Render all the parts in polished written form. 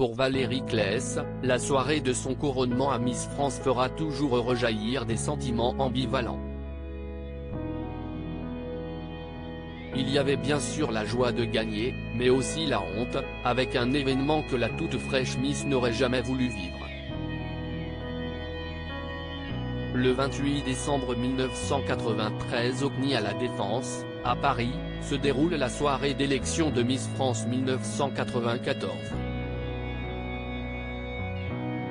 pour Valérie Claes, la soirée de son couronnement à Miss France fera toujours rejaillir des sentiments ambivalents. Il y avait bien sûr la joie de gagner, mais aussi la honte, avec un événement que la toute fraîche Miss n'aurait jamais voulu vivre. Le 28 décembre 1993 au CNI à La Défense, à Paris, se déroule la soirée d'élection de Miss France 1994.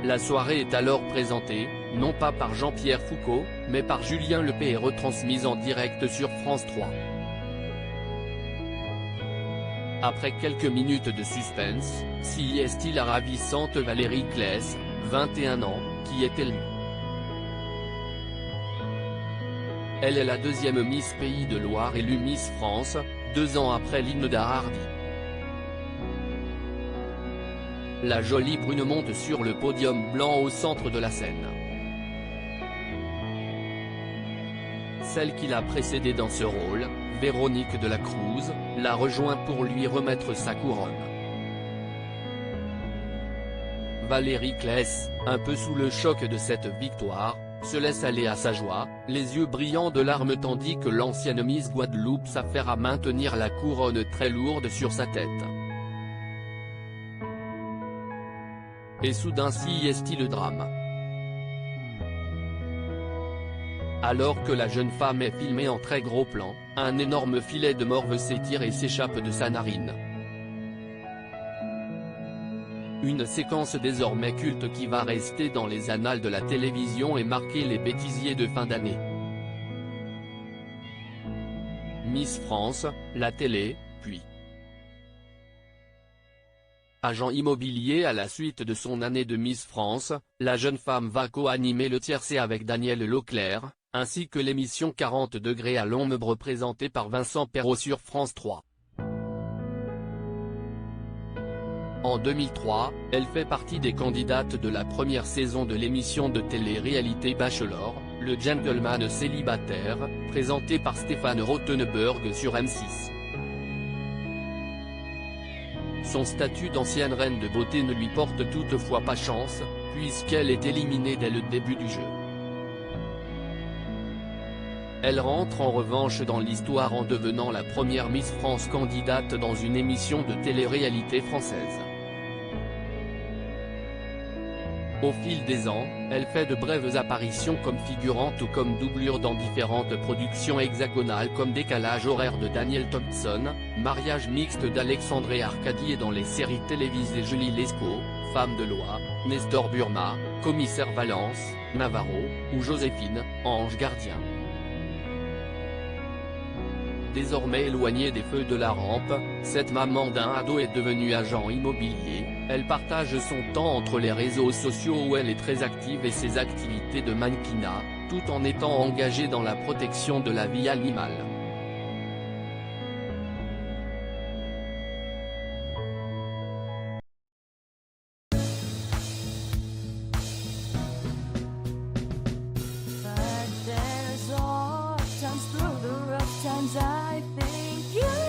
La soirée est alors présentée, non pas par Jean-Pierre Foucault, mais par Julien Lepée et retransmise en direct sur France 3. Après quelques minutes de suspense, si est-il la ravissante Valérie Claes, 21 ans, qui est élue. Elle est la deuxième Miss Pays de Loire élue Miss France, 2 ans après Linda Hardy. La jolie brune monte sur le podium blanc au centre de la scène. Celle qui l'a précédée dans ce rôle, Véronique de la Cruz, la rejoint pour lui remettre sa couronne. Valérie Claes, un peu sous le choc de cette victoire, se laisse aller à sa joie, les yeux brillants de larmes tandis que l'ancienne Miss Guadeloupe s'affaire à maintenir la couronne très lourde sur sa tête. Et soudain si est-il le drame. Alors que la jeune femme est filmée en très gros plan, un énorme filet de morve s'étire et s'échappe de sa narine. Une séquence désormais culte qui va rester dans les annales de la télévision et marquer les bêtisiers de fin d'année. Miss France, la télé, puis agent immobilier à la suite de son année de Miss France, la jeune femme va co-animer le tiercé avec Daniel Leclerc, ainsi que l'émission 40 degrés à l'ombre présentée par Vincent Perrault sur France 3. En 2003, elle fait partie des candidates de la première saison de l'émission de télé-réalité Bachelor, le gentleman célibataire, présenté par Stéphane Rothenberg sur M6. Son statut d'ancienne reine de beauté ne lui porte toutefois pas chance, puisqu'elle est éliminée dès le début du jeu. Elle rentre en revanche dans l'histoire en devenant la première Miss France candidate dans une émission de télé-réalité française. Au fil des ans, elle fait de brèves apparitions comme figurante ou comme doublure dans différentes productions hexagonales comme Décalage horaire de Daniel Thompson, Mariage mixte d'Alexandre Arcadi et dans les séries télévisées Julie Lescaut, Femme de loi, Nestor Burma, Commissaire Valence, Navarro, ou Joséphine, Ange gardien. Désormais éloignée des feux de la rampe, cette maman d'un ado est devenue agent immobilier, elle partage son temps entre les réseaux sociaux où elle est très active et ses activités de mannequinat, tout en étant engagée dans la protection de la vie animale. But there's all times through the rough times I think you